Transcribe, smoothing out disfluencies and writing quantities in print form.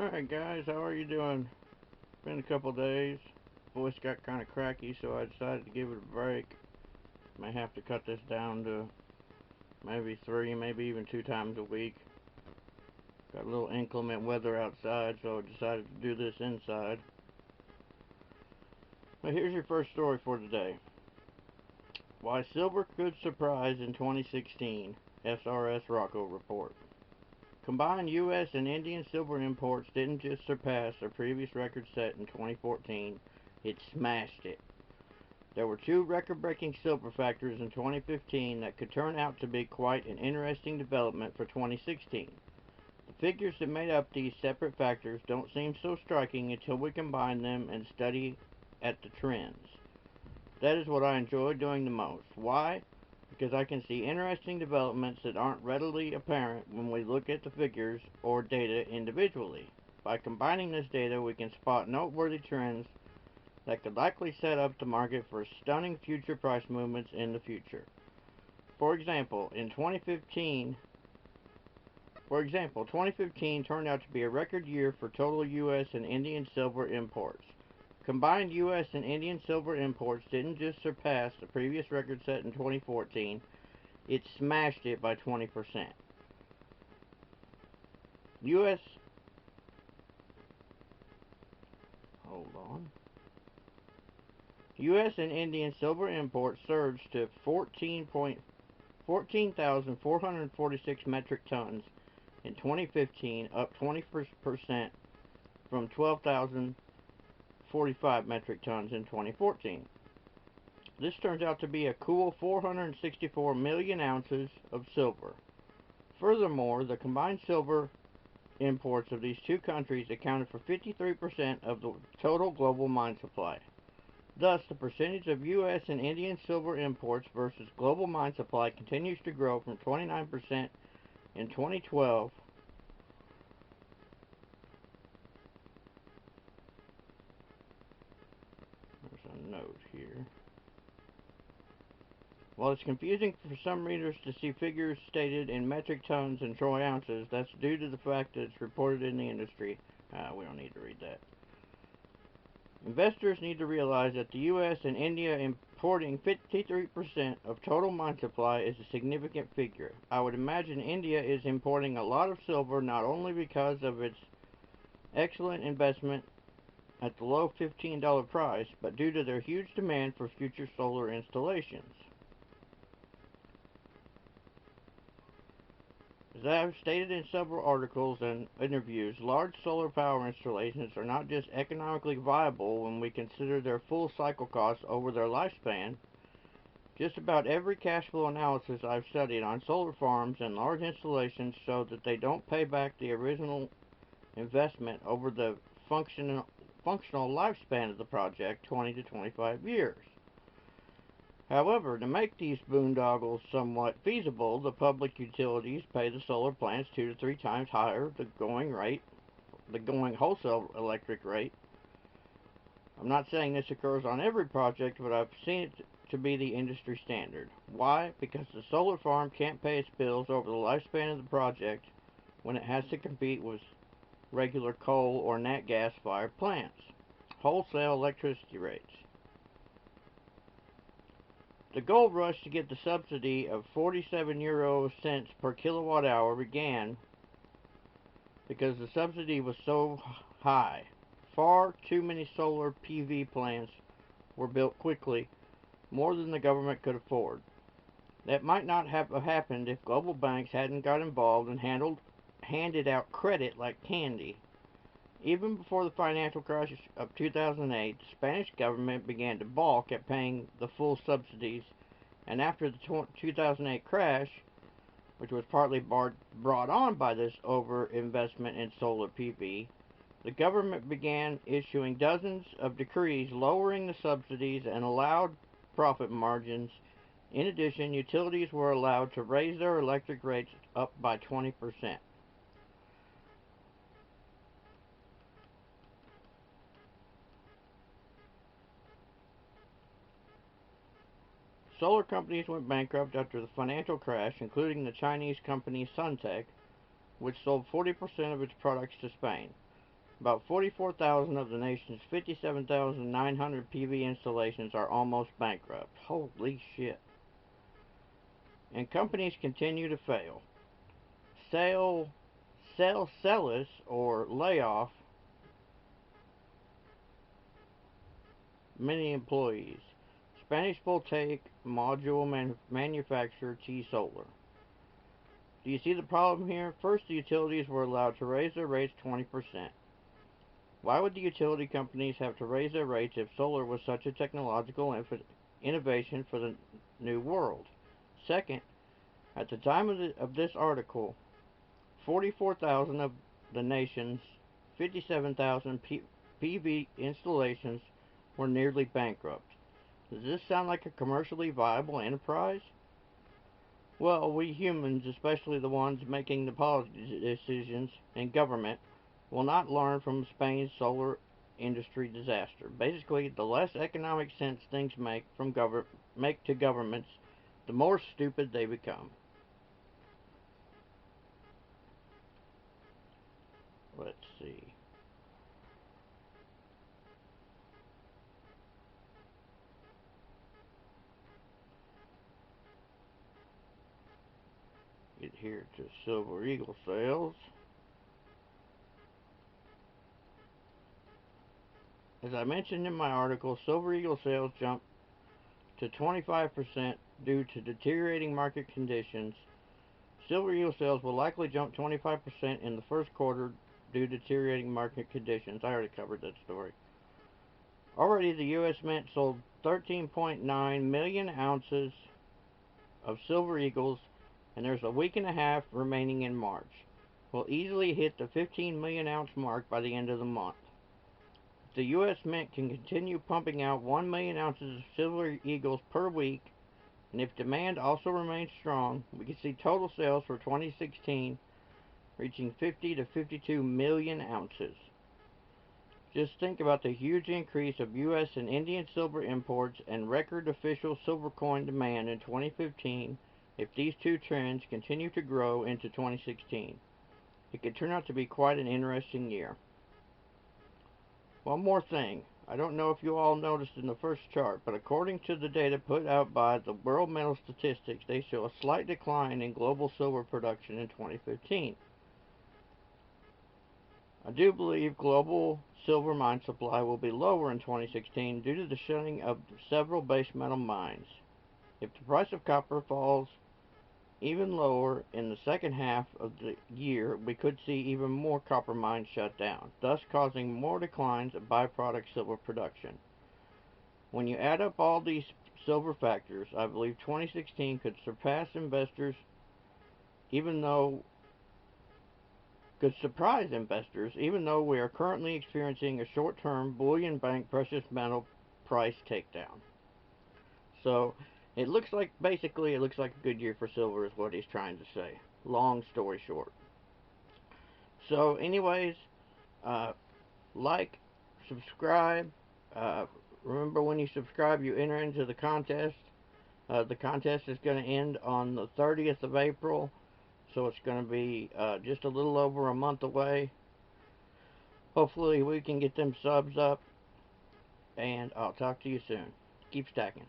Alright guys, how are you doing? Been a couple days. Voice got kind of cracky, so I decided to give it a break. May have to cut this down to maybe 3, maybe even 2 times a week. Got a little inclement weather outside, so I decided to do this inside. But here's your first story for today. Why silver could surprise in 2016, SRS Report. Combined U.S. and Indian silver imports didn't just surpass their previous record set in 2014, it smashed it. There were 2 record-breaking silver factors in 2015 that could turn out to be quite an interesting development for 2016. The figures that made up these separate factors don't seem so striking until we combine them and study at the trends. That is what I enjoy doing the most. Why? Because I can see interesting developments that aren't readily apparent when we look at the figures or data individually. By combining this data, we can spot noteworthy trends that could likely set up the market for stunning future price movements in the future. For example, 2015 turned out to be a record year for total U.S. and Indian silver imports. Combined U.S. and Indian silver imports didn't just surpass the previous record set in 2014, it smashed it by 20%. U.S. Hold on. U.S. and Indian silver imports surged to 14,446 metric tons in 2015, up 20% from 12,045 metric tons in 2014. This turns out to be a cool 464 million ounces of silver. Furthermore, the combined silver imports of these 2 countries accounted for 53% of the total global mine supply. Thus, the percentage of U.S. and Indian silver imports versus global mine supply continues to grow from 29% in 2012 there's a note here. While it's confusing for some readers to see figures stated in metric tons and troy ounces, that's due to the fact that it's reported in the industry. We don't need to read that. Investors need to realize that the U.S. and India importing 53% of total mine supply is a significant figure. I would imagine India is importing a lot of silver not only because of its excellent investment at the low $15 price, but due to their huge demand for future solar installations. As I have stated in several articles and interviews, large solar power installations are not just economically viable when we consider their full cycle costs over their lifespan. Just about every cash flow analysis I've studied on solar farms and large installations show that they don't pay back the original investment over the functional lifespan of the project, 20 to 25 years. However, to make these boondoggles somewhat feasible, the public utilities pay the solar plants 2 to 3 times higher the going wholesale electric rate. I'm not saying this occurs on every project, but I've seen it to be the industry standard. Why? Because the solar farm can't pay its bills over the lifespan of the project when it has to compete with regular coal or nat gas fired plants. Wholesale electricity rates. The gold rush to get the subsidy of 47 euro cents per kilowatt hour began because the subsidy was so high. Far too many solar PV plants were built quickly, more than the government could afford. That might not have happened if global banks hadn't got involved and handed out credit like candy. Even before the financial crisis of 2008, the Spanish government began to balk at paying the full subsidies, and after the 2008 crash, which was partly brought on by this overinvestment in solar PV, the government began issuing dozens of decrees lowering the subsidies and allowed profit margins. In addition, utilities were allowed to raise their electric rates up by 20%. Solar companies went bankrupt after the financial crash, including the Chinese company Suntec, which sold 40% of its products to Spain. About 44,000 of the nation's 57,900 PV installations are almost bankrupt. Holy shit. And companies continue to fail. Sellers or lay off many employees. Spanish voltaic module manufacturer T Solar. Do you see the problem here? First, the utilities were allowed to raise their rates 20%. Why would the utility companies have to raise their rates if solar was such a technological innovation for the new world? Second, at the time of this article, 44,000 of the nation's 57,000 PV installations were nearly bankrupt. Does this sound like a commercially viable enterprise? Well, we humans, especially the ones making the policy decisions in government, will not learn from Spain's solar industry disaster. Basically, the less economic sense things make to governments, the more stupid they become. Let's see. Get here to Silver Eagle sales. As I mentioned in my article, Silver Eagle sales jumped to 25% due to deteriorating market conditions. Silver Eagle sales will likely jump 25% in the first quarter due to deteriorating market conditions. I already covered that story. Already, the U.S. Mint sold 13.9 million ounces of Silver Eagles, and there's a week and a half remaining in March. We'll easily hit the 15 million ounce mark by the end of the month. If the U.S. Mint can continue pumping out 1 million ounces of Silver Eagles per week, and if demand also remains strong, we can see total sales for 2016 reaching 50 to 52 million ounces. Just think about the huge increase of U.S. and Indian silver imports and record official silver coin demand in 2015 if these two trends continue to grow into 2016. It could turn out to be quite an interesting year. One more thing. I don't know if you all noticed in the first chart, but according to the data put out by the World Metal Statistics, they show a slight decline in global silver production in 2015. I do believe global silver mine supply will be lower in 2016 due to the shutting of several base metal mines. If the price of copper falls even lower in the second half of the year, we could see even more copper mines shut down, thus causing more declines of byproduct silver production. When you add up all these silver factors, I believe 2016 could surprise investors even though we are currently experiencing a short-term bullion bank precious metal price takedown. So it looks like a good year for silver is what he's trying to say. Long story short. So anyways, like, subscribe. Remember, when you subscribe, you enter into the contest. The contest is going to end on the 30th of April. So it's going to be just a little over a month away. Hopefully we can get them subs up. And I'll talk to you soon. Keep stacking.